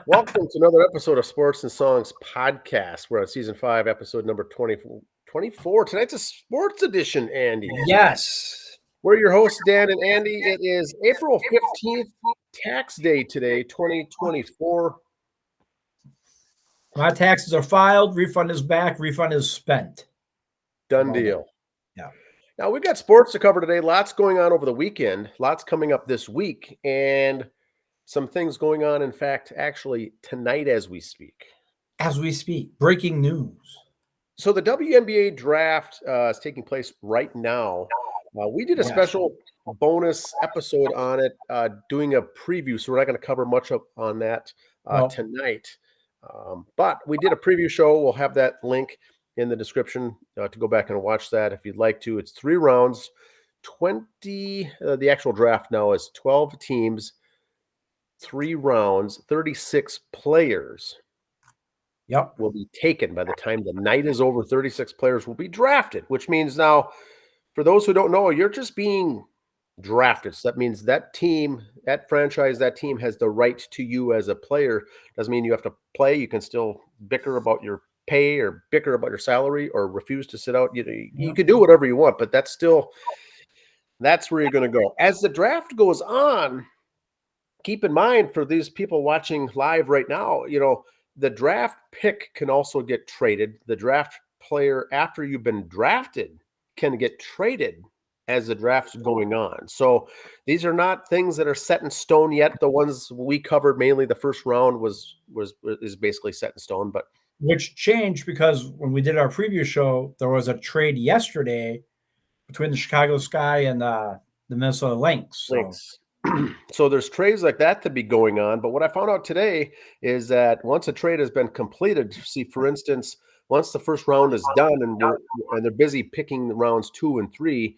Welcome to another episode of Sports and Songs Podcast. We're on season 5, episode number 24. Tonight's a sports edition, Andy. Yes. We're your hosts, Dan and Andy. It is April 15th, tax day today, 2024. My taxes are filed. Refund is back. Refund is spent. Done deal. Yeah. Now, we've got sports to cover today. Lots going on over the weekend. Lots coming up this week. And some things going on, in fact, actually tonight as we speak. As we speak. Breaking news. So the WNBA Draft is taking place right now. We did a special bonus episode on it, doing a preview, so we're not going to cover much on that tonight. But we did a preview show. We'll have that link in the description to go back and watch that if you'd like to. It's 3 rounds, 20. The actual draft now is 12 teams, 3 rounds, 36 players. Will be taken by the time the night is over. 36 players will be drafted, which means now, for those who don't know, you're just being drafted. So that means that team, that franchise, that team has the right to you as a player. Doesn't mean you have to play. You can still bicker about your pay or bicker about your salary or refuse to sit out. You can do whatever you want, but that's where you're going to go. As the draft goes on, keep in mind, for these people watching live right now, the draft pick can also get traded. The draft player, after you've been drafted, can get traded as the draft's going on. So these are not things that are set in stone yet. The ones we covered, mainly the first round, is basically set in stone. But which changed because when we did our preview show, there was a trade yesterday between the Chicago Sky and the Minnesota Lynx. So there's trades like that to be going on. But what I found out today is that once a trade has been completed, see, for instance, once the first round is done and they're busy picking the rounds 2 and 3,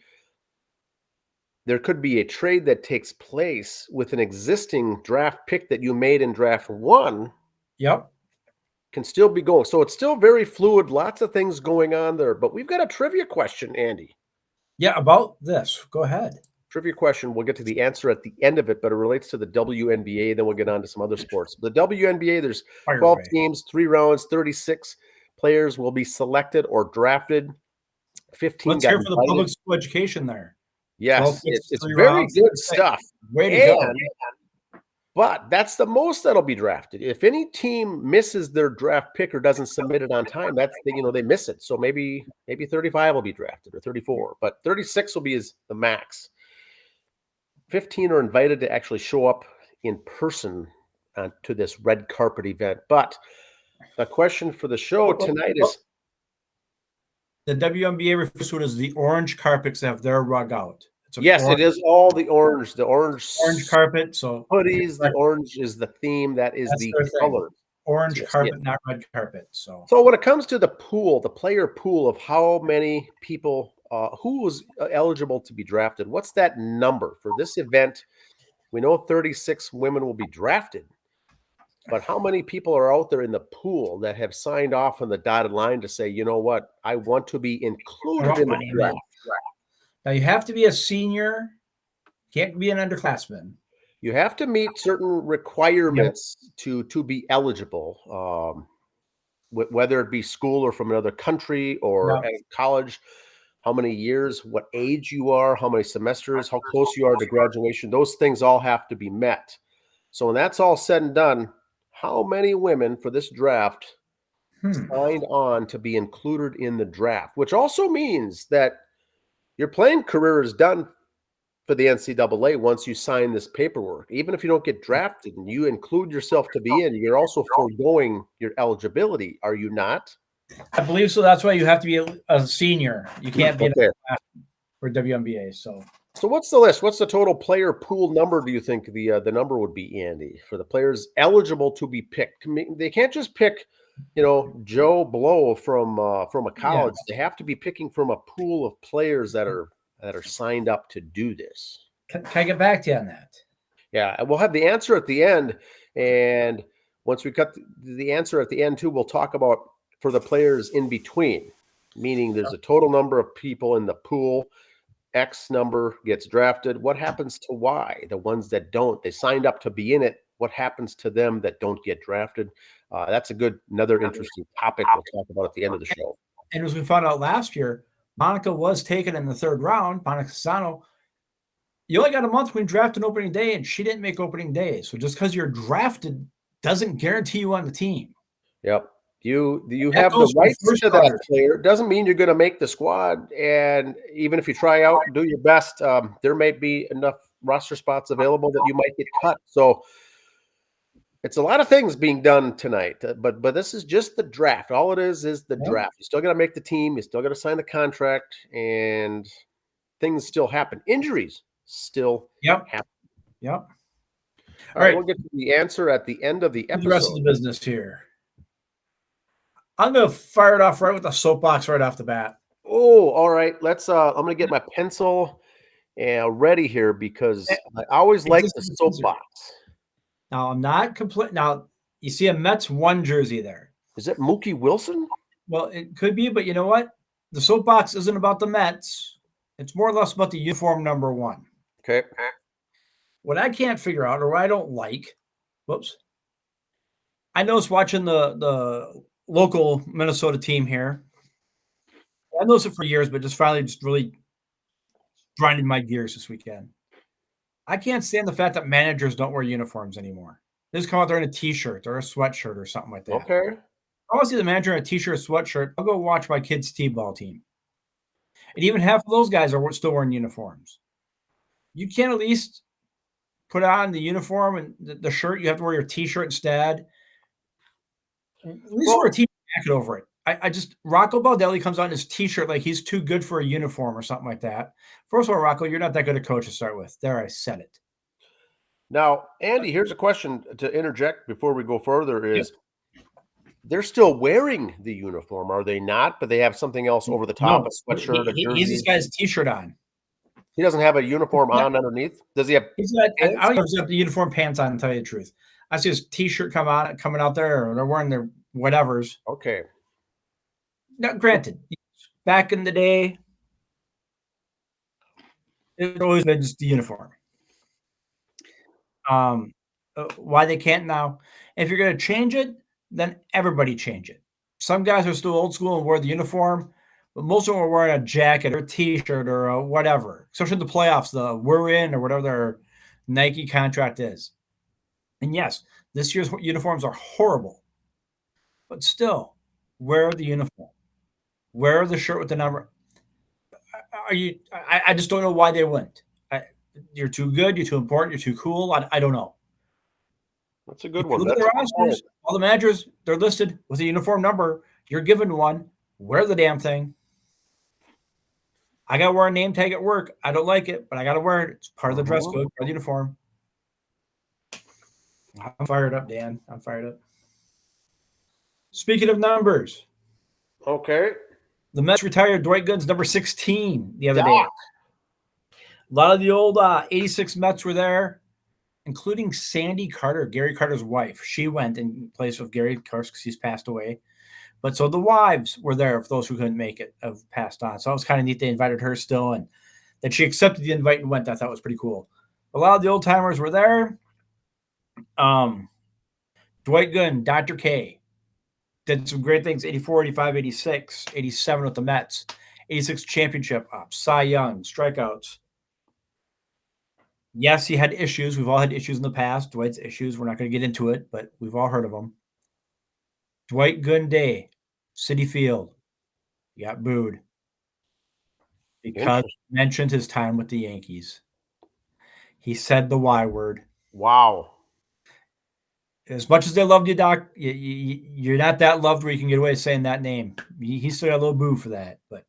there could be a trade that takes place with an existing draft pick that you made in draft 1. Can still be going. So it's still very fluid. Lots of things going on there. But we've got a trivia question, Andy. Yeah, about this. Go ahead. Trivia question. We'll get to the answer at the end of it, but it relates to the WNBA. Then we'll get on to some other sports. The WNBA, there's 12 teams, 3 rounds, 36 players will be selected or drafted. 15. Let's hear for the public school education there. Yes, it's very good stuff. Way to go. But that's the most that'll be drafted. If any team misses their draft pick or doesn't submit it on time, that's they miss it. So maybe 35 will be drafted or 34, but 36 will be the max. 15 are invited to actually show up in person to this red carpet event. But the question for the show tonight is... The WNBA refers to it as the orange carpets that have their rug out. Yes, it is all the orange carpet. So hoodies, the orange is the theme. That's the color. Orange carpet, not red carpet. So when it comes to the pool, the player pool of how many people... who was eligible to be drafted? What's that number for this event? We know 36 women will be drafted, but how many people are out there in the pool that have signed off on the dotted line to say, you know what, I want to be included in the draft? Now you have to be a senior, can't be an underclassman. You have to meet certain requirements to be eligible, whether it be school or from another country or college. How many years, what age you are, how many semesters, how close you are to graduation. Those things all have to be met. So when that's all said and done, how many women for this draft signed on to be included in the draft? Which also means that your playing career is done for the NCAA once you sign this paperwork. Even if you don't get drafted and you include yourself to be in, you're also foregoing your eligibility, are you not? I believe so. That's why you have to be a senior. You can't be for WNBA. So what's the list? What's the total player pool number? Do you think the number would be, Andy, for the players eligible to be picked? They can't just pick, Joe Blow from a college. They have to be picking from a pool of players that are signed up to do this. Can I get back to you on that? Yeah, and we'll have the answer at the end. And once we cut the answer at the end too, we'll talk about for the players in between, meaning there's a total number of people in the pool. X number gets drafted. What happens to Y? The ones that don't, they signed up to be in it. what happens to them that don't get drafted. That's another interesting topic we'll talk about at the end of the show. And as we found out last year, Monica was taken in the 3rd round. Monica Sano. You only got a month between draft and opening day, and she didn't make opening day. So just because you're drafted doesn't guarantee you on the team. Yep. You have the rights to that player. It doesn't mean you're going to make the squad. And even if you try out and do your best, there may be enough roster spots available that you might get cut. So it's a lot of things being done tonight. But this is just the draft. All it is the draft. You still got to make the team. You still got to sign the contract. And things still happen. Injuries still happen. Yep. All right. We'll get to the answer at the end of the episode. The rest of the business here. I'm going to fire it off right with the soapbox right off the bat. Oh, all right. I'm going to get my pencil ready here because I always like the soapbox. Now, I'm not complete. Now, you see a Mets 1 jersey there. Is it Mookie Wilson? Well, it could be, but you know what? The soapbox isn't about the Mets. It's more or less about the uniform number 1. Okay. What I can't figure out, or what I don't like, I noticed watching the local Minnesota team here. I noticed it for years, but just really grinding my gears this weekend. I can't stand the fact that managers don't wear uniforms anymore. They just come out there in a T-shirt or a sweatshirt or something like that. Okay. I want to see the manager in a T-shirt or sweatshirt. I'll go watch my kids' T-ball team. And even half of those guys are still wearing uniforms. You can't at least put on the uniform and the shirt. You have to wear your T-shirt instead. At least wear a T-shirt jacket over it. Rocco Baldelli comes out in his T-shirt like he's too good for a uniform or something like that. First of all, Rocco, you're not that good a coach to start with. There, I said it. Now, Andy, here's a question to interject before we go further is, they're still wearing the uniform, are they not? But they have something else over the top, a sweatshirt, a jersey. He's this guy's T-shirt on. He doesn't have a uniform on underneath? Does he have I don't even have the uniform pants on, to tell you the truth. I see his T-shirt coming out there, or they're wearing their whatevers. Okay. Now, granted, back in the day, it's always been just the uniform. Why they can't now? If you're going to change it, then everybody change it. Some guys are still old school and wear the uniform, but most of them are wearing a jacket or a T-shirt or a whatever. Especially in the playoffs, the we're in or whatever their Nike contract is. And yes, this year's uniforms are horrible, but still, wear the uniform. Wear the shirt with the number. I just don't know why they wouldn't. You're too good. You're too important. You're too cool. I don't know. That's a good one. Look at the rosters. All the managers, they're listed with a uniform number. You're given one. Wear the damn thing. I got to wear a name tag at work. I don't like it, but I got to wear it. It's part of the dress code, part of the uniform. I'm fired up, Dan. I'm fired up. Speaking of numbers. Okay. The Mets retired Dwight Gooden's number 16 the other day. A lot of the old 86 Mets were there, including Sandy Carter, Gary Carter's wife. She went in place of Gary Carter because he's passed away. But so the wives were there, for those who couldn't make it, have passed on. So it was kind of neat. They invited her still, and that she accepted the invite and went. I thought was pretty cool. A lot of the old timers were there. Dwight Gooden, Dr. K, did some great things, 84, 85, 86, 87 with the Mets, 86 championship, Cy Young, strikeouts. Yes, he had issues. We've all had issues in the past. Dwight's issues. We're not going to get into it, but we've all heard of them. Dwight Gooden Day, Citi Field. He got booed because he mentioned his time with the Yankees. He said the Y word. Wow. As much as they loved you, Doc, you're not that loved where you can get away with saying that name. He still got a little boo for that, but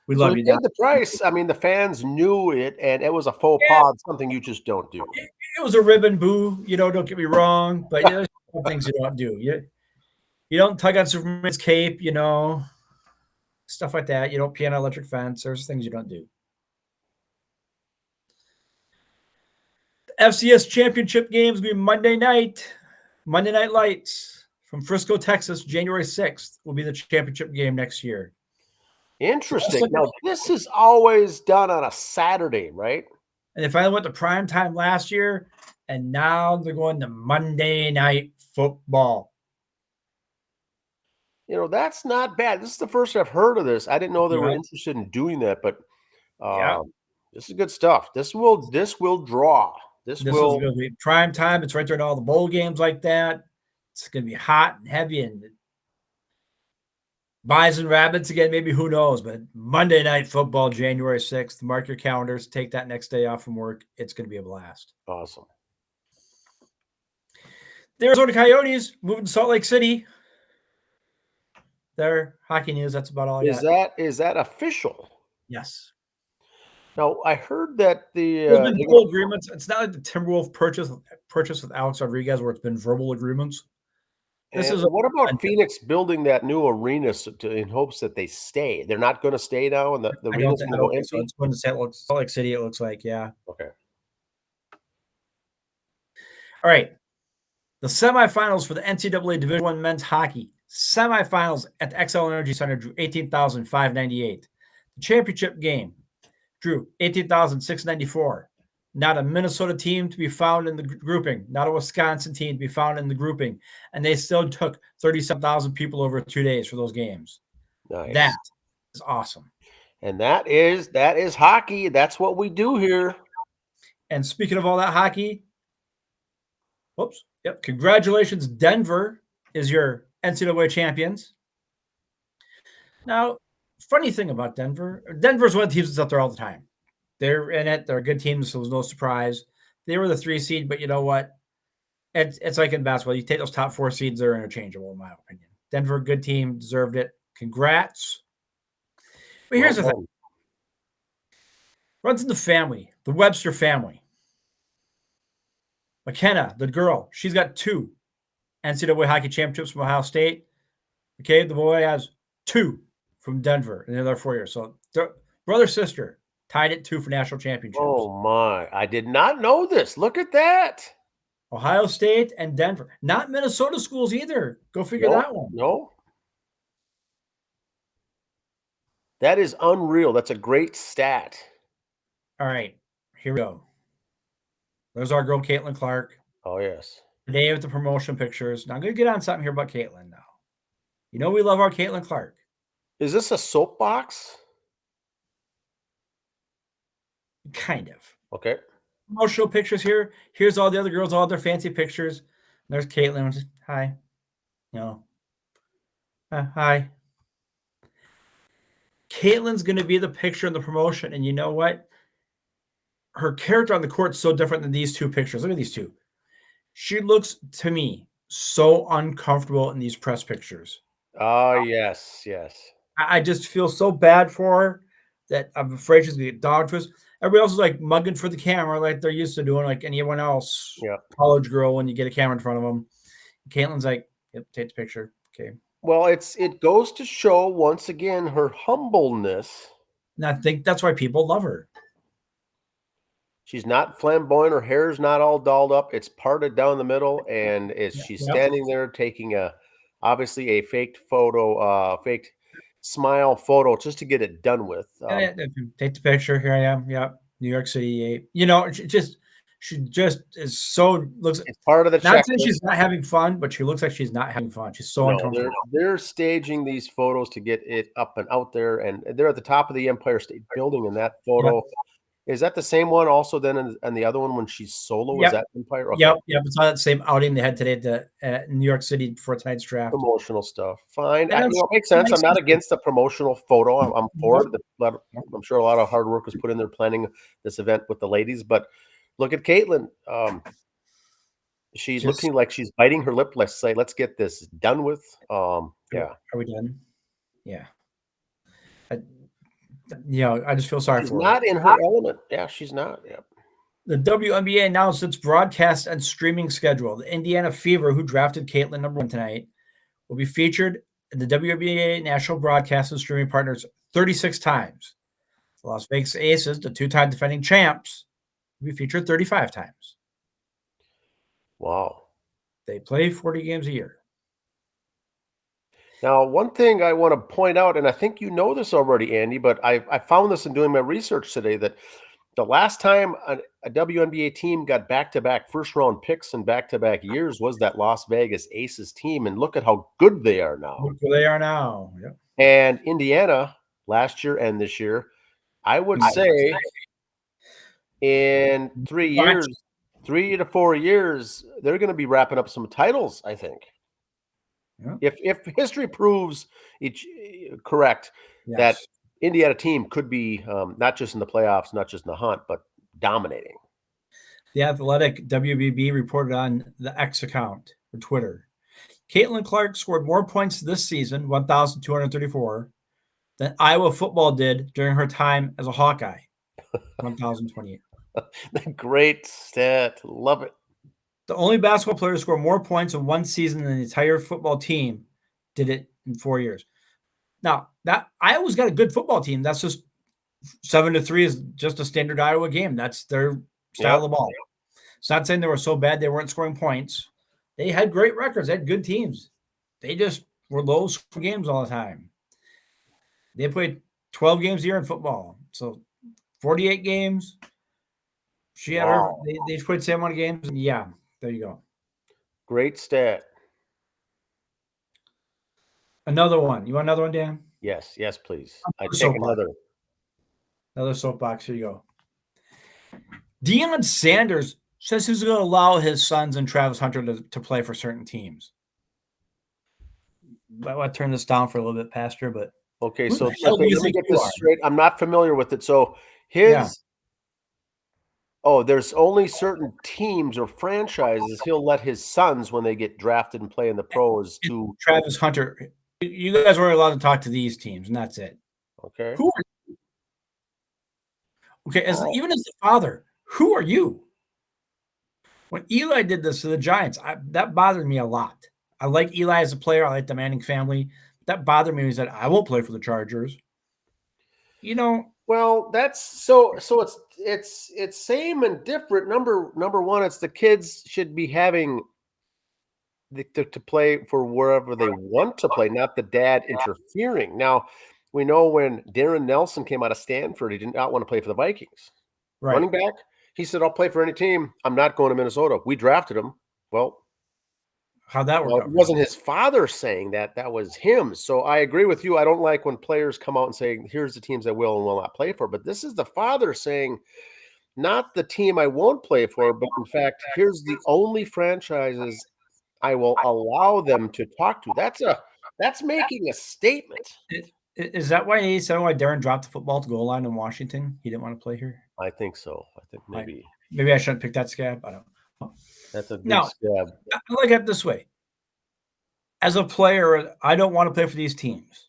we love you, Doc. The price. I mean, the fans knew it, and it was a faux pas, something you just don't do. It was a ribbon boo, don't get me wrong, but there's some things you don't do. You don't tug on Superman's cape, stuff like that. You don't pee on an electric fence. There's things you don't do. FCS championship games will be Monday night lights from Frisco, Texas. January 6th will be the championship game next year. Interesting. Now, this is always done on a Saturday, right? And if I went to prime time last year, And now they're going to Monday Night Football. That's not bad. This is the first I've heard of this. I didn't know they were Yeah. interested in doing that, but Yeah. this is good stuff. This will draw. This is going to be prime time. It's right there in all the bowl games like that. It's going to be hot and heavy and Bison Rabbits again, maybe, who knows, but Monday Night Football, January 6th. Mark your calendars. Take that next day off from work. It's going to be a blast. Awesome. The Arizona Coyotes moving to Salt Lake City. Their hockey news. That's about all I got. Is that official? Yes. Now, I heard that There's been verbal agreements. It's not like the Timberwolf purchase with Alex Rodriguez where it's been verbal agreements. What about Phoenix building that new arena in hopes that they stay? They're not going to stay now, and the arena's going to go empty? So it's going to Salt Lake City, it looks like, yeah. Okay. All right. The semifinals for the NCAA Division I men's hockey. Semifinals at the XL Energy Center drew 18,598. The championship game drew 18,694. Not a Minnesota team to be found in the grouping. Not a Wisconsin team to be found in the grouping. And they still took 37,000 people over 2 days for those games. Nice. That is awesome. And that is hockey. That's what we do here. And speaking of all that hockey, congratulations, Denver is your NCAA champions. Now, funny thing about Denver's one of the teams that's out there all the time. They're in it. They're a good team, so it was no surprise. They were the 3 seed, but you know what? It's like in basketball. You take those top 4 seeds, they're interchangeable, in my opinion. Denver, good team, deserved it. Congrats. But here's the thing. Runs in the family, the Webster family. McKenna, the girl, she's got 2 NCAA hockey championships from Ohio State. Okay, the boy has 2 from Denver in the other 4 years. So brother, sister, tied at 2 for national championships. Oh, my. I did not know this. Look at that. Ohio State and Denver. Not Minnesota schools either. Go figure that one. No. That is unreal. That's a great stat. All right. Here we go. There's our girl, Caitlin Clark. Oh, yes. Today with the promotion pictures. Now, I'm going to get on something here about Caitlin now. You know we love our Caitlin Clark. Is this a soapbox? Kind of. Okay. Promotional pictures here. Here's all the other girls, all their fancy pictures. There's Caitlin. Hi. Hi. Caitlin's going to be the picture in the promotion. And you know what? Her character on the court is so different than these 2 pictures. Look at these 2. She looks, to me, so uncomfortable in these press pictures. Oh, yes, yes. I just feel so bad for her that I'm afraid she's going to get dog twist. Everybody else is like mugging for the camera like they're used to doing, like anyone else. Yeah. College girl, when you get a camera in front of them. Caitlin's like, yep, take the picture. Okay. Well, it goes to show, once again, her humbleness. And I think that's why people love her. She's not flamboyant. Her hair's not all dolled up. It's parted down the middle, and she's standing there taking obviously a faked photo, faked smile photo just to get it done with. Take the picture. Here I am. Yep. New York City. She just is so looks. It's part of the not saying she's not having fun, but she looks like she's not having fun. She's so uncomfortable. They're staging these photos to get it up and out there, and they're at the top of the Empire State Building in that photo. Yep. Is that the same one also then and the other one when she's solo? Yep. Is that Empire? Okay. Yep. It's on that same outing they had today at New York City before tonight's draft. Promotional stuff. Fine. It makes sense. I'm not against the promotional photo. I'm for it. I'm sure a lot of hard work was put in there planning this event with the ladies. But look at Caitlin. She's looking like she's biting her lip. Let's get this done with. Yeah. Are we done? Yeah. I just feel sorry for her. She's not in her element. Yeah, she's not. Yep. The WNBA announced its broadcast and streaming schedule. The Indiana Fever, who drafted Caitlin number 1 tonight, will be featured in the WNBA national broadcast and streaming partners 36 times. The Las Vegas Aces, the 2-time defending champs, will be featured 35 times. Wow. They play 40 games a year. Now, one thing I want to point out, and I think you know this already, Andy, but I found this in doing my research today, that The last time a WNBA team got back-to-back first-round picks in back-to-back years was that Las Vegas Aces team, and look at how good they are now. Look where they are now. Yep. And Indiana, last year and this year, I would say in 3 years, 3 to 4 years, they're going to be wrapping up some titles, I think. Yeah. If history proves correct, that Indiana team could be not just in the playoffs, not just in the hunt, but dominating. The Athletic WBB reported on the X account for Twitter. Caitlin Clark scored more points this season, 1,234, than Iowa football did during her time as a Hawkeye, 1,028. Great stat. Love it. The only basketball player to score more points in one season than the entire football team did it in 4 years. Now, that Iowa's got a good football team. That's just 7-3 is just a standard Iowa game. That's their style of ball. It's not saying they were so bad they weren't scoring points. They had great records. They had good teams. They just were low scoring games all the time. They played 12 games a year in football. So 48 games. She had her. They played the same amount of games. Yeah, there you go. Great stat. Another one. You want another one, Dan? Yes, please. I take another. Another soapbox. Here you go. Deion Sanders says he's going to allow his sons and Travis Hunter to play for certain teams. I want to turn this down for a little bit, Pastor, but okay. So let me get this straight. I'm not familiar with it. So there's only certain teams or franchises he'll let his sons, when they get drafted and play in the pros, to Travis Hunter. You guys were allowed to talk to these teams, and that's it. Okay. Who are you? Okay, even as the father, who are you? When Eli did this to the Giants, that bothered me a lot. I like Eli as a player. I like the Manning family. That bothered me when he said, I won't play for the Chargers. Well, that's so it's same and different. Number one, it's the kids should be having to play for wherever they want to play, not the dad interfering. Now, we know when Darren Nelson came out of Stanford, he did not want to play for the Vikings. Right. Running back, he said, I'll play for any team. I'm not going to Minnesota. We drafted him. Well, how'd that work out? It wasn't his father saying that. That was him. So I agree with you. I don't like when players come out and say, here's the teams I will and will not play for. But this is the father saying, not the team I won't play for, but in fact, here's the only franchises I will allow them to talk to. That's making a statement. Is that why Darren dropped the football to goal line in Washington? He didn't want to play here? I think so. I think maybe. Maybe I shouldn't pick that scab. I don't know. That's a good scab. I look at it this way. As a player, I don't want to play for these teams.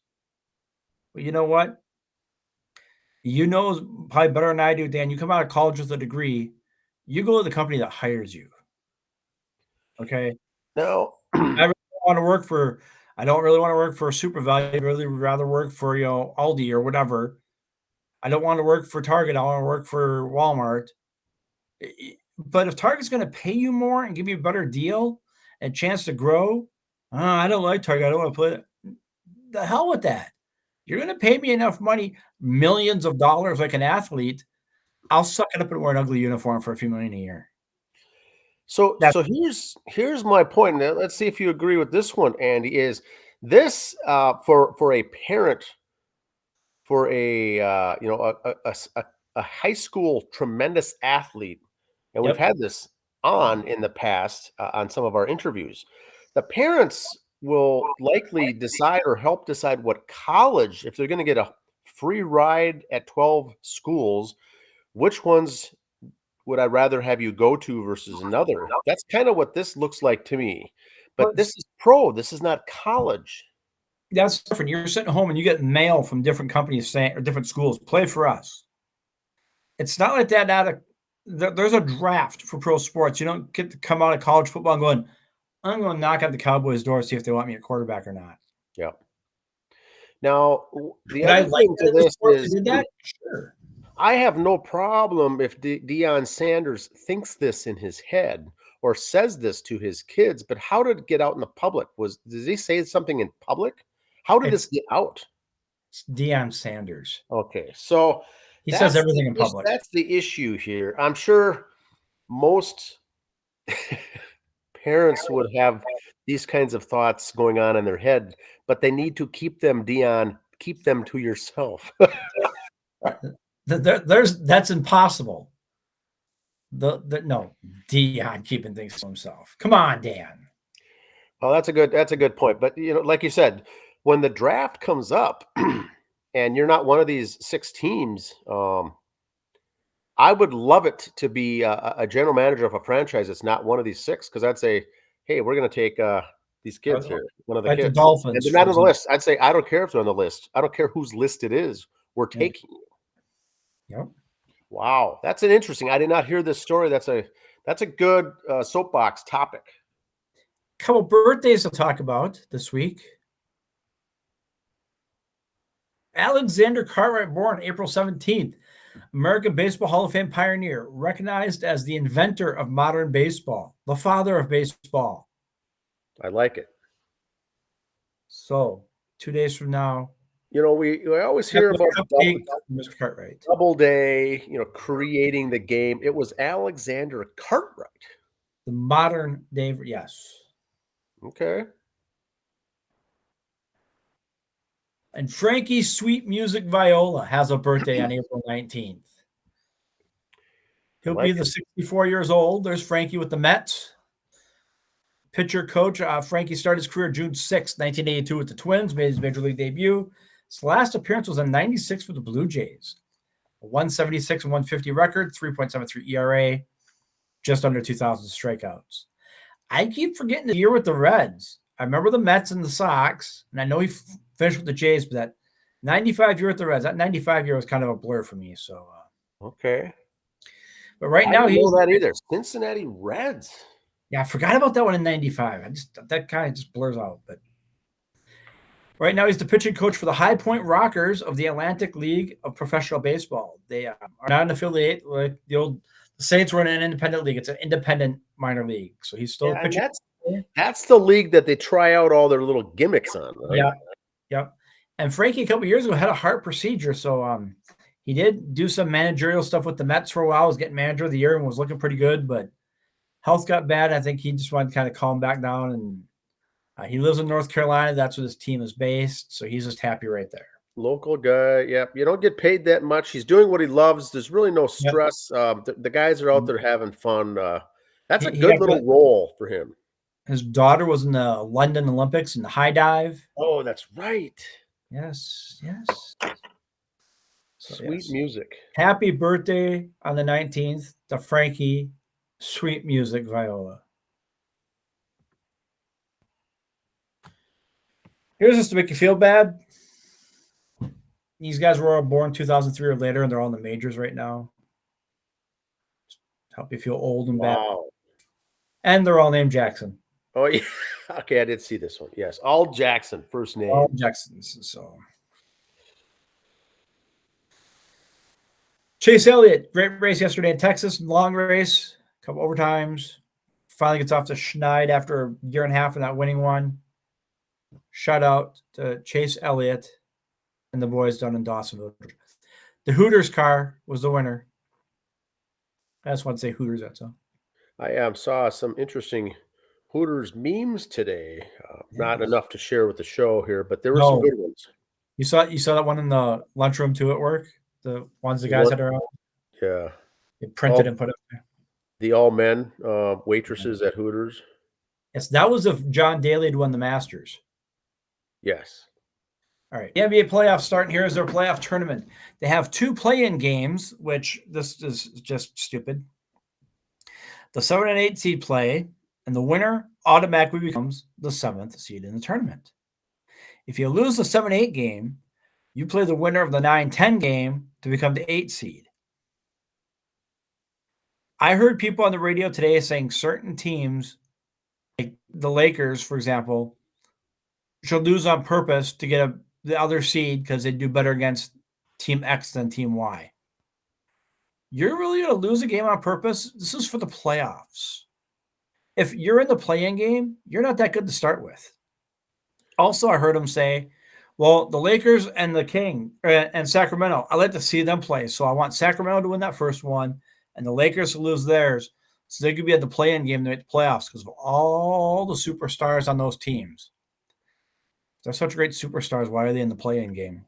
But you know what? You know probably better than I do, Dan. You come out of college with a degree, you go to the company that hires you. Okay? No. I don't really want to work for Super Value. I'd really rather work for, Aldi or whatever. I don't want to work for Target. I want to work for Walmart. But if Target's going to pay you more and give you a better deal and a chance to grow, I don't like Target. I don't want to play. The hell with that. You're going to pay me enough money, millions of dollars like an athlete. I'll suck it up and wear an ugly uniform for a few million a year. So here's my point. Now, let's see if you agree with this one, Andy. Is this for a parent, for a high school tremendous athlete, and we've had this on in the past on some of our interviews. The parents will likely decide or help decide what college, if they're going to get a free ride at 12 schools, which ones would I rather have you go to versus another? That's kind of what this looks like to me. But this is pro. This is not college. That's different. You're sitting home and you get mail from different companies saying, or different schools, play for us. It's not like that. There's a draft for pro sports. You don't get to come out of college football and going, I'm going to knock at the Cowboys' door, see if they want me at quarterback or not. Yeah. Now, the other thing to this is, sure, I have no problem if Deion Sanders thinks this in his head or says this to his kids, but how did it get out in the public? Did he say something in public? How did this get out? It's Deion Sanders. Okay, so He says everything in public. That's the issue here. I'm sure most parents would have these kinds of thoughts going on in their head, but they need to keep them, Dion, keep them to yourself. That's impossible. No, Dion keeping things to himself. Come on, Dan. Well, that's a good point. But like you said, when the draft comes up and you're not one of these 6 teams, I would love it to be a general manager of a franchise that's not one of these 6, because I'd say, hey, we're going to take these kids here, one of the kids. The Dolphins. And they're not on the list. I'd say, I don't care if they're on the list. I don't care whose list it is. We're taking you. Yep. Wow. That's an interesting. I did not hear this story. That's a good soapbox topic. Couple birthdays to talk about this week. Alexander Cartwright, born April 17th, American Baseball Hall of Fame pioneer, recognized as the inventor of modern baseball, the father of baseball. I like it. So 2 days from now, we always hear about Mr. Cartwright. Doubleday, creating the game. It was Alexander Cartwright. The modern day, yes. Okay. And Frankie Sweet Music Viola has a birthday on April 19th. He'll be the 64 years old. There's Frankie with the Mets. Pitcher coach. Frankie started his career June 6, 1982 with the Twins, made his major league debut. His last appearance was in 96 for the Blue Jays. A 176 and 150 record, 3.73 ERA, just under 2,000 strikeouts. I keep forgetting the year with the Reds. I remember the Mets and the Sox, and I know he finished with the Jays, but that 95 year with the Reds, that 95 year was kind of a blur for me. So, okay. But right now, I don't know that either. Cincinnati Reds. Yeah, I forgot about that one in 95. That kind of just blurs out. But right now, he's the pitching coach for the High Point Rockers of the Atlantic League of Professional Baseball. They are not an affiliate like the Saints were in an independent league. It's an independent minor league. So he's still pitching. That's the league that they try out all their little gimmicks on. Right? Yeah. And Frankie, a couple of years ago, had a heart procedure. So he did do some managerial stuff with the Mets for a while. Was getting manager of the year and was looking pretty good, but health got bad. I think he just wanted to kind of calm back down. And he lives in North Carolina. That's where his team is based. So he's just happy right there. Local guy. Yep. You don't get paid that much. He's doing what he loves. There's really no stress. Yep. The guys are out there having fun. That's a good little role for him. His daughter was in the London Olympics in the high dive. Oh, that's right. Yes. So, Sweet music. Happy birthday on the 19th to Frankie Sweet Music Viola. Here's just to make you feel bad. These guys were all born 2003 or later, and they're all in the majors right now. Just help you feel old and bad. And they're all named Jackson. Oh, yeah. Okay, I did see this one. Yes, all Jackson, first name. All Jacksons. So, Chase Elliott, great race yesterday in Texas, long race, a couple overtimes. Finally gets off to Schneid after a year and a half of not winning one. Shout out to Chase Elliott and the boys down in Dawsonville. The Hooters car was the winner. I just want to say Hooters, that's all. I saw some interesting Hooters memes today. Not enough to share with the show here, but there were some good ones. You saw that one in the lunchroom too at work? The ones the guys had around? Yeah. They printed and put up there. The all men waitresses at Hooters. Yes, that was if John Daly had won the Masters. Yes. All right. The NBA playoffs starting. Here is their playoff tournament. They have 2 play-in games, which this is just stupid. The 7 and 8 seed play, and the winner automatically becomes the 7th seed in the tournament. If you lose the 7-8 game, you play the winner of the 9-10 game to become the 8 seed. I heard people on the radio today saying certain teams, like the Lakers, for example, should lose on purpose to get the other seed because they do better against Team X than Team Y. You're really going to lose a game on purpose? This is for the playoffs. If you're in the play-in game, you're not that good to start with. Also, I heard him say, Well, the Lakers and the King and Sacramento, I like to see them play. So I want Sacramento to win that first one and the Lakers to lose theirs. So they could be at the play-in game to make the playoffs because of all the superstars on those teams. They're such great superstars. Why are they in the play-in game?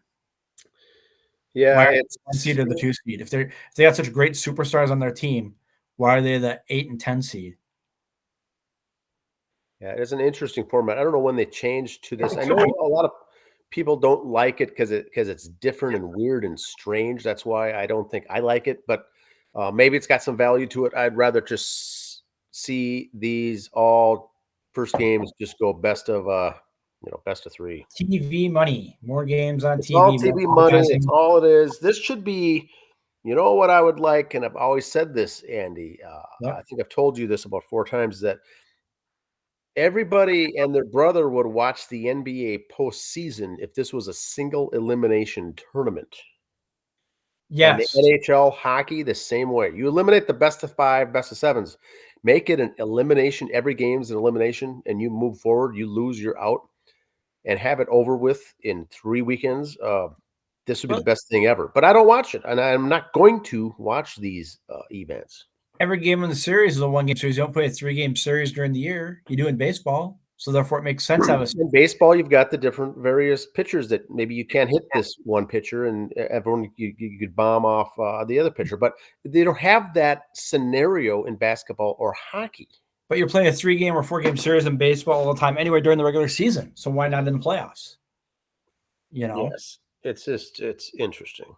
Yeah, why are it's they 1 seed or the 2 seed? If they got such great superstars on their team, why are they the 8 and 10 seed? Yeah, it's an interesting format. I don't know when they changed to this. I know a lot of people don't like it because it's different and weird and strange. That's why I don't think I like it. But maybe it's got some value to it. I'd rather just see these all first games just go best of best of 3. TV money, more games on It's TV. all TV money. It's all it is. This should be. You know what I would like, and I've always said this, Andy. Yep. I think I've told you this about 4 times that everybody and their brother would watch the NBA postseason if this was a single elimination tournament. And the Yes. NHL hockey, the same way. You eliminate the best of 5, best of 7s. Make it an elimination. Every game's an elimination, and you move forward. You lose, you're out, and have it over with in 3 weekends. This would be the best thing ever. But I don't watch it, and I'm not going to watch these events. Every game in the series is a 1-game series. You don't play a 3-game series during the year. You do in baseball. So therefore it makes sense. In baseball, you've got the different various pitchers that maybe you can't hit this one pitcher and everyone you could bomb off the other pitcher, but they don't have that scenario in basketball or hockey. But you're playing a 3-game or 4-game series in baseball all the time anyway during the regular season. So why not in the playoffs? Yes, it's interesting.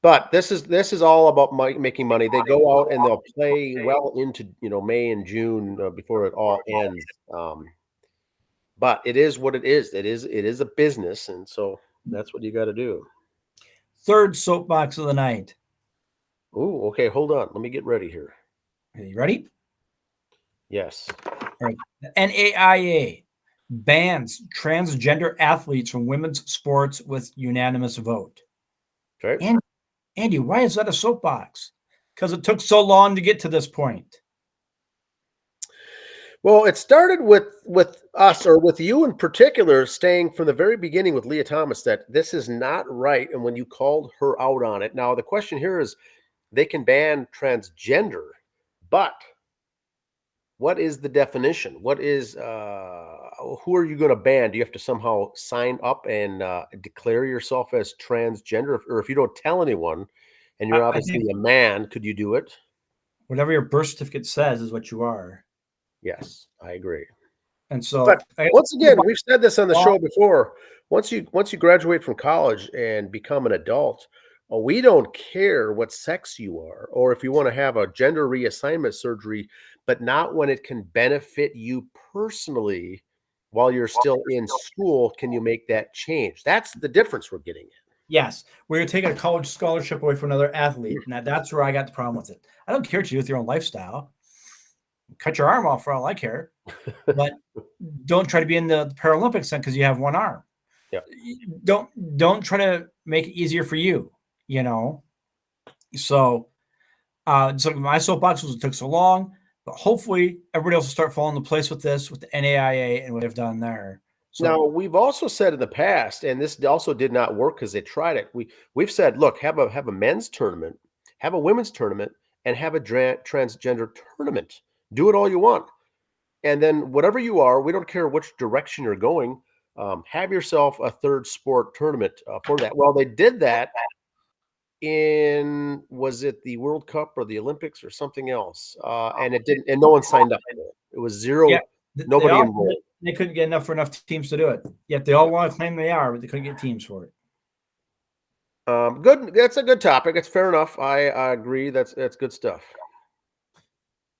But this is all about making money. They go out and they'll play well into May and June before it all ends. But it is what it is. It is a business, and so that's what you got to do. Third soapbox of the night. Oh, okay. Hold on. Let me get ready here. Are you ready? Yes. All right. The NAIA bans transgender athletes from women's sports with unanimous vote. Okay. And Andy, why is that a soapbox? Because it took so long to get to this point. Well, it started with us, or with you in particular, staying from the very beginning with Leah Thomas that this is not right. And when you called her out on it, now the question here is, they can ban transgender, but what is the definition? What is who are you going to ban? Do you have to somehow sign up and declare yourself as transgender, or if you don't tell anyone, and you're obviously a man, could you do it? Whatever your birth certificate says is what you are. Yes, I agree. And so, but once again, we've said this on the show before. Once you graduate from college and become an adult, we don't care what sex you are, or if you want to have a gender reassignment surgery, but not when it can benefit you personally while you're still in school. Can you make that change? That's the difference we're getting at. Yes, where you're taking a college scholarship away from another athlete. Now that's where I got the problem with it. I don't care what you do with your own lifestyle. Cut your arm off for all I care, but don't try to be in the Paralympics then because you have one arm. Yeah. Don't try to make it easier for you. So my soapbox was it took so long, but hopefully everybody else will start falling into place with this, with the NAIA and what they've done there. So, now, we've also said in the past, and this also did not work because they tried it. We've said, look, have a men's tournament, have a women's tournament, and have a transgender tournament. Do it all you want. And then whatever you are, we don't care which direction you're going, have yourself a third sport tournament for that. Well, they did that was it the World Cup or the Olympics or something else? And it didn't, and no one signed up for it. It was zero. Yeah, nobody enrolled. They couldn't get enough teams to do it. Yet they all want to claim they are, but they couldn't get teams for it. Good. That's a good topic. It's fair enough. I agree. That's good stuff.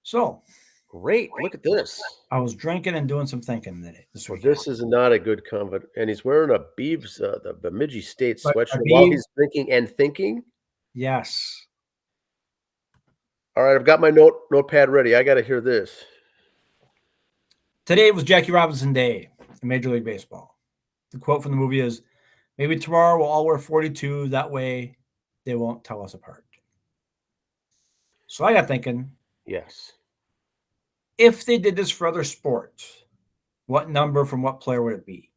So great. Look at this. I was drinking and doing some thinking this week. This is not a good comment. And he's wearing a Beavs, the Bemidji State sweatshirt while he's drinking and thinking. Yes. All right. I've got my notepad ready. I got to hear this. Today was Jackie Robinson Day in Major League Baseball. The quote from the movie is, "Maybe tomorrow we'll all wear 42. That way they won't tell us apart." So I got thinking. Yes. If they did this for other sports, what number from what player would it be?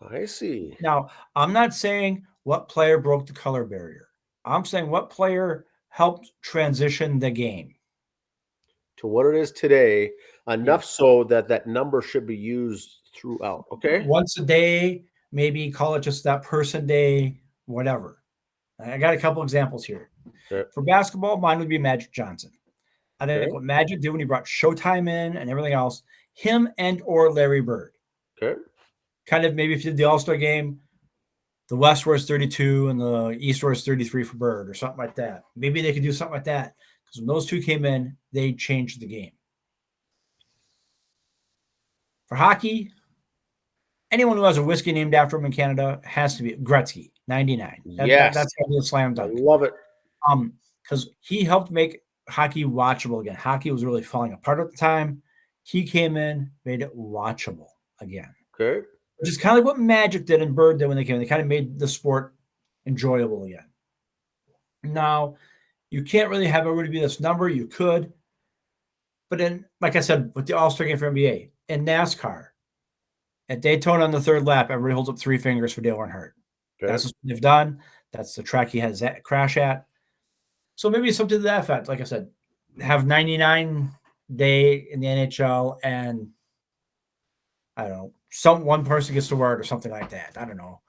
I see. Now, I'm not saying what player broke the color barrier. I'm saying what player helped transition the game To what it is today, enough Yes. so that that number should be used throughout. Okay. Once a day, maybe call it just that person day, whatever. I got a couple examples here. Okay. For basketball, mine would be Magic Johnson. I think Okay. what Magic did when he brought Showtime in and everything else, him and or Larry Bird. Okay. Kind of maybe if you did the All-Star game, the West was 32 and the East was 33 for Bird or something like that. Maybe they could do something like that because when those two came in, they changed the game. For hockey, anyone who has a whiskey named after him in Canada has to be Gretzky, 99. Yes. That's going to be a slam I dunk. love it. Because he helped make hockey watchable again. Hockey was really falling apart at the time. He came in, made it watchable again. Okay. Which is kind of like what Magic did and Bird did when they came in. They kind of made the sport enjoyable again. Now, you can't really have everybody be this number. You could. But then, like I said, with the All-Star game for NBA, in NASCAR, at Daytona on the third lap, everybody holds up 3 fingers for Dale Earnhardt. Okay. That's what they've done. That's the track he has that crash at. So maybe something to that effect. Like I said, have 99 day in the NHL and I don't know, one person gets to wear it or something like that. I don't know.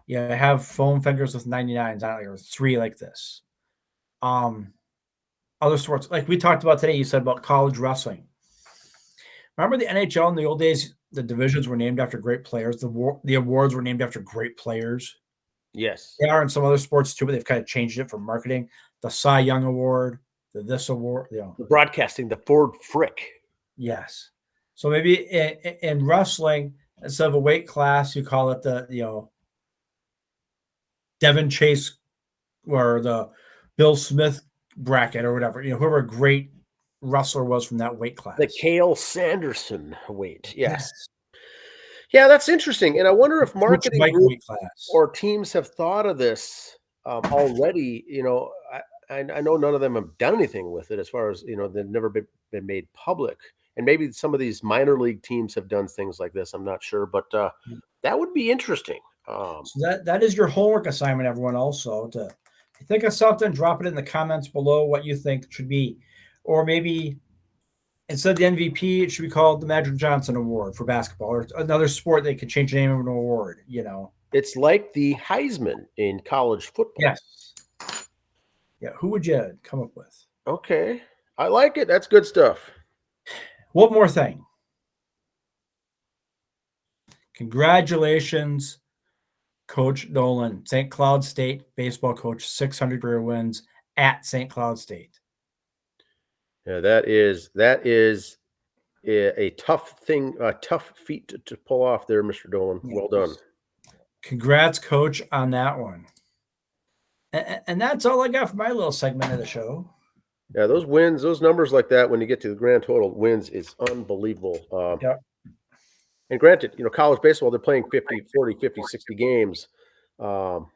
Yeah, have foam fingers with 99s on it or 3 like this. Other sports, like we talked about today, you said about college wrestling. Remember the NHL in the old days, the divisions were named after great players. The awards were named after great players. Yes. They are in some other sports too, but they've kind of changed it for marketing. The Cy Young Award, this award, The broadcasting, the Ford Frick. Yes. So maybe in wrestling, instead of a weight class, you call it the Devin Chase or the Bill Smith bracket or whatever. Whoever a great wrestler was from that weight class. The Cale Sanderson weight. Yes. Yeah, that's interesting. And I wonder if marketing groups or teams have thought of this already. I know none of them have done anything with it as far as, they've never been made public. And maybe some of these minor league teams have done things like this. I'm not sure, but that would be interesting. So that is your homework assignment, everyone, also to think of something, drop it in the comments below what you think it should be. Or maybe instead of the MVP, it should be called the Magic Johnson Award for basketball or another sport they could change the name of an award, It's like the Heisman in college football. Yes. Yeah, who would you come up with? Okay. I like it. That's good stuff. One more thing. Congratulations, Coach Nolan, St. Cloud State baseball coach, 600 career wins at St. Cloud State. Yeah, that is a tough thing, a tough feat to pull off there, Mr. Dolan. Well done. Congrats, Coach, on that one. And that's all I got for my little segment of the show. Yeah, those wins, those numbers like that, when you get to the grand total wins, is unbelievable. Yep. And granted, college baseball, they're playing 50, 40, 50, 60 games. For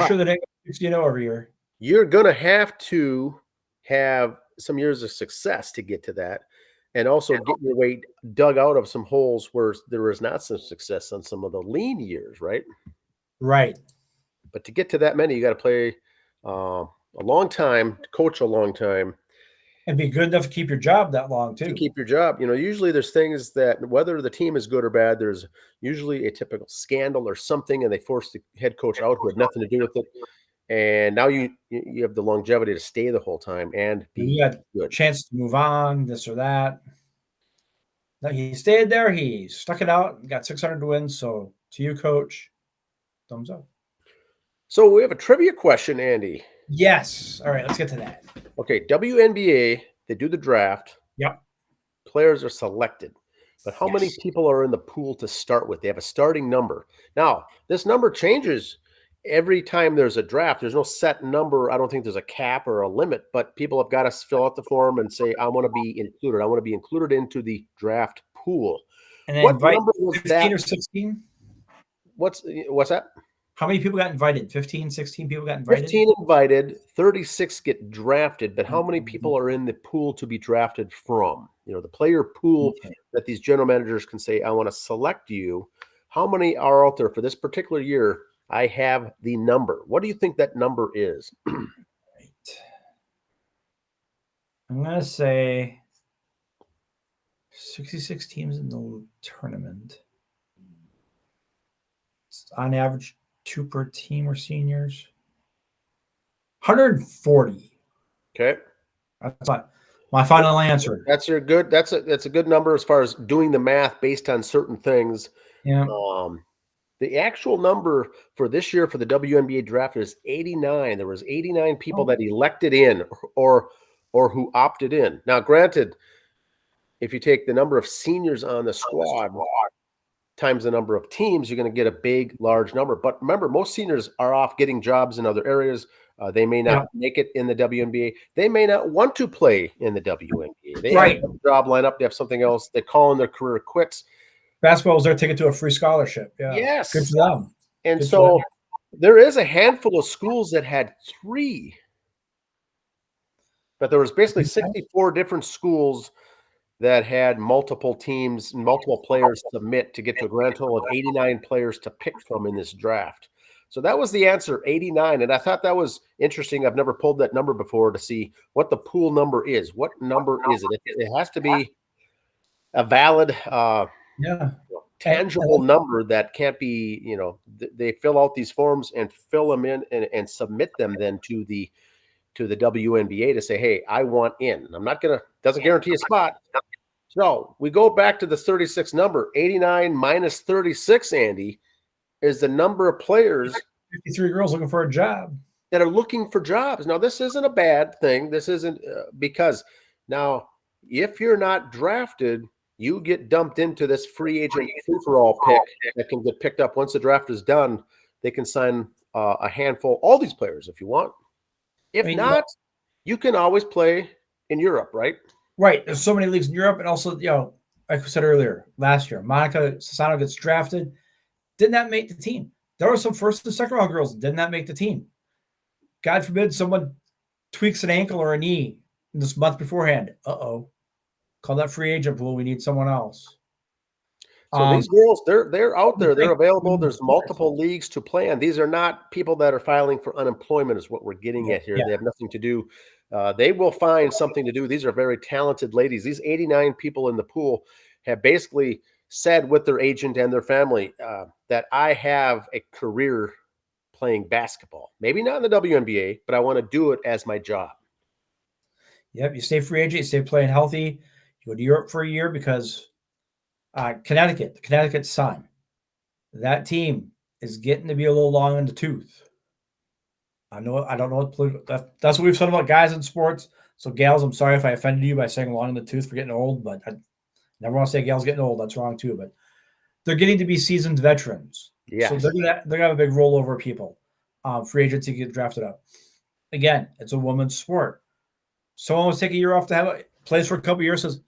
sure, they get every year. You're going to have some years of success to get to that. And also get your way dug out of some holes where there is not some success on some of the lean years, right? Right. But to get to that many, you got to play a long time, to coach a long time. And be good enough to keep your job that long, too. To keep your job. Usually there's things that, whether the team is good or bad, there's usually a typical scandal or something, and they force the head coach out who had nothing to do with it. And now you have the longevity to stay the whole time and be good. A chance to move on, this or that. No, he stayed there. He stuck it out, got 600 wins. So to you, Coach, thumbs up. So we have a trivia question, Andy. Yes. All right, let's get to that. Okay, WNBA, they do the draft. Yep. Players are selected. But how many people are in the pool to start with? They have a starting number. Now, this number changes every time there's a draft. There's no set number. I don't think there's a cap or a limit, but people have got to fill out the form and say, I want to be included. I want to be included into the draft pool. And then what invite number was 15 that? Or 16? What's that? How many people got invited? 15, 16 people got invited? 15 invited, 36 get drafted, but how many people are in the pool to be drafted from? The player pool that these general managers can say, I want to select you. how many are out there for this particular year? I have the number. What do you think that number is? Right. I'm going to say 66 teams in the tournament. It's on average 2 per team or seniors. 140. Okay. That's my final answer. That's a good number as far as doing the math based on certain things. Yeah. The actual number for this year for the WNBA draft is 89. There was 89 people that elected in or who opted in. Now, granted, if you take the number of seniors on the squad times the number of teams, you're going to get a big, large number. But remember, most seniors are off getting jobs in other areas. They may not make it in the WNBA. They may not want to play in the WNBA. They have a job lineup. They have something else. They call in their career quits. Basketball was their ticket to a free scholarship. Yeah. Yes. Good for them. And so there is a handful of schools that had 3. But there was basically 64 different schools that had multiple teams and multiple players submit to get to a grand total of 89 players to pick from in this draft. So that was the answer, 89. And I thought that was interesting. I've never pulled that number before to see what the pool number is. What number is it? It has to be a valid, tangible number that can't be, they fill out these forms and fill them in and submit them then to the WNBA to say, hey, I want in. I'm not going to, doesn't guarantee a spot. So we go back to the 36 number, 89 minus 36, Andy, is the number of players. 53 girls looking for a job. That are looking for jobs. Now, this isn't a bad thing. This isn't because now if you're not drafted, you get dumped into this free agent free-for-all pick that can get picked up once the draft is done. They can sign a handful, all these players if you want. If not, you can always play in Europe, right? Right. There's so many leagues in Europe. And also, like I said earlier, last year, Monica Sassano gets drafted, did not make the team. There were some first and second round girls that did not make the team. God forbid someone tweaks an ankle or a knee this month beforehand. Call that free agent pool. We need someone else. So these girls, they're out there. They're available. There's multiple leagues to play in. These are not people that are filing for unemployment is what we're getting at here. They have nothing to do. They will find something to do. These are very talented ladies. These 89 people in the pool have basically said with their agent and their family that I have a career playing basketball. Maybe not in the WNBA, but I want to do it as my job. Yep. You stay free agent. You stay playing healthy. You go to Europe for a year because the Connecticut Sun, that team is getting to be a little long in the tooth. I don't know what that's what we've said about guys in sports. So gals, I'm sorry if I offended you by saying long in the tooth for getting old, but I never want to say gals getting old. That's wrong too. But they're getting to be seasoned veterans. Yeah. So they're gonna have a big rollover of people. Free agency get drafted up. Again, it's a woman's sport. Someone wants to take a year off to have plays for a couple of years, says,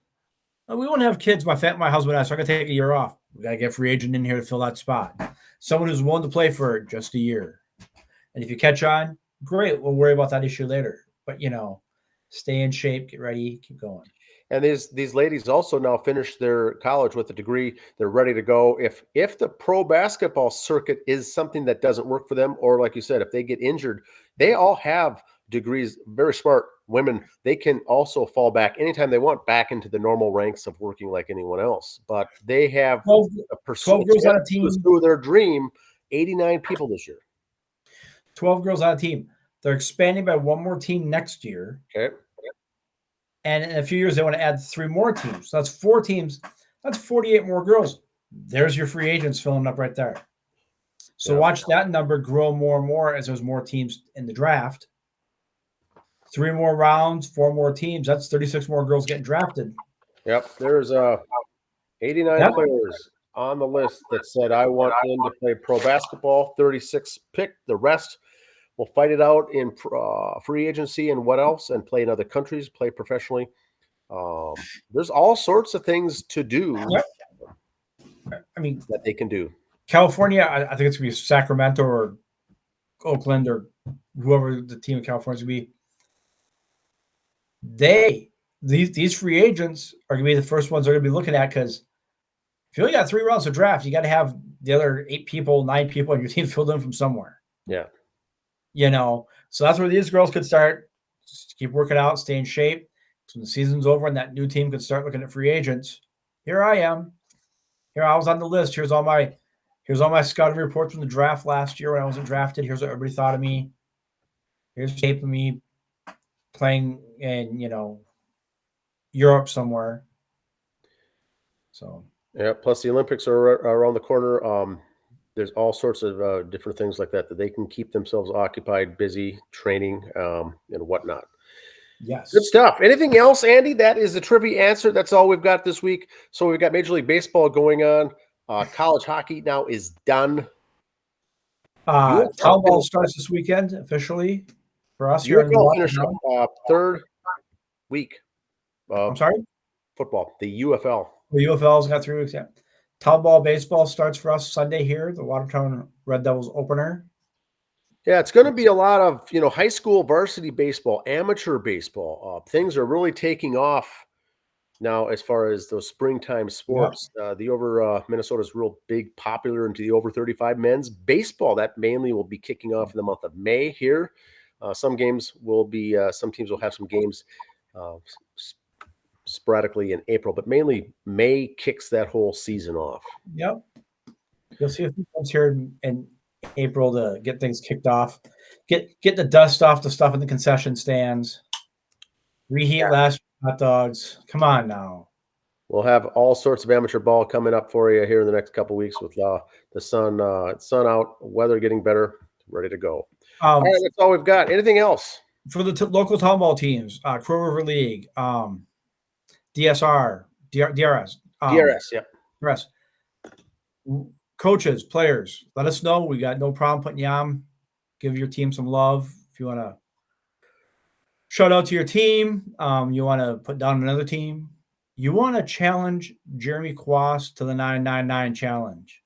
we won't have kids, my husband and I, so I got to take a year off. We got to get a free agent in here to fill that spot. Someone who's willing to play for just a year. And if you catch on, great. We'll worry about that issue later. But, stay in shape, get ready, keep going. And these ladies also now finish their college with a degree. They're ready to go. If the pro basketball circuit is something that doesn't work for them, or like you said, if they get injured, they all have degrees. Very smart women. They can also fall back anytime they want back into the normal ranks of working like anyone else. But they have 12 girls on a team. Pursue their dream. 89 people this year. 12 girls on a team. They're expanding by one more team next year. Okay. And in a few years, they want to add 3 more teams. So that's 4 teams. That's 48 more girls. There's your free agents filling up right there. So watch that number grow more and more as there's more teams in the draft. 3 more rounds, 4 more teams. That's 36 more girls getting drafted. Yep. There's 89 players on the list that said, I want in to play pro basketball. 36 picked. The rest will fight it out in free agency and what else, and play in other countries, play professionally. There's all sorts of things to do. Yep. I mean, that they can do. California, I think it's going to be Sacramento or Oakland or whoever the team in California is going to be. These free agents are going to be the first ones they're going to be looking at, because if you only got 3 rounds of draft, you got to have the other 8 people, 9 people on your team filled in from somewhere. Yeah. So that's where these girls could start. Just keep working out, stay in shape. So when the season's over and that new team could start looking at free agents. Here I am. Here I was on the list. Here's all my scouting reports from the draft last year when I wasn't drafted. Here's what everybody thought of me. Here's tape of me playing in, Europe somewhere. So yeah. Plus the Olympics are around the corner. There's all sorts of different things like that they can keep themselves occupied, busy, training, and whatnot. yes. Good stuff. Anything else, Andy? That is the trivia answer. That's all we've got this week. So we've got Major League Baseball going on. College hockey now is done. Town ball starts this weekend officially for us here in UFL finished third week. I'm sorry? Football. The UFL. The UFL's got 3 weeks. Yeah. Town ball baseball starts for us Sunday here. The Watertown Red Devils opener. Yeah, it's going to be a lot of high school varsity baseball, amateur baseball. Things are really taking off now as far as those springtime sports. Yep. The over Minnesota is real big, popular into the over 35 men's baseball. That mainly will be kicking off in the month of May here. Some teams will have some games sporadically in April, but mainly May kicks that whole season off. Yep. You'll see a few times here in April to get things kicked off. Get the dust off the stuff in the concession stands. Reheat last hot dogs. Come on now. We'll have all sorts of amateur ball coming up for you here in the next couple of weeks with the sun out, weather getting better, ready to go. All right, that's all we've got. Anything else? For the local town ball teams, Crow River League, DRS. DRS, yeah. DRS. Coaches, players, let us know. We got no problem putting you on. Give your team some love. If you want to shout out to your team, you want to put down another team, you want to challenge Jeremy Quast to the 999 challenge,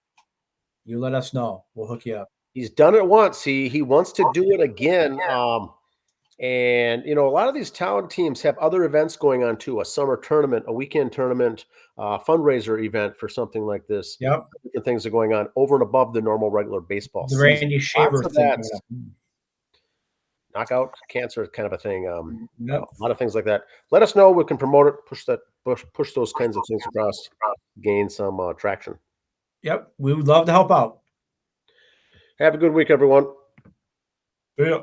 you let us know. We'll hook you up. He's done it once. He wants to do it again. And a lot of these town teams have other events going on too, a summer tournament, a weekend tournament, fundraiser event for something like this. Yep. Different things are going on over and above the normal regular baseball the season. Randy Shaver thing. Knockout cancer kind of a thing. Yep. A lot of things like that. Let us know. We can promote it, push those kinds of things across, gain some traction. Yep. We would love to help out. Have a good week, everyone. Yeah.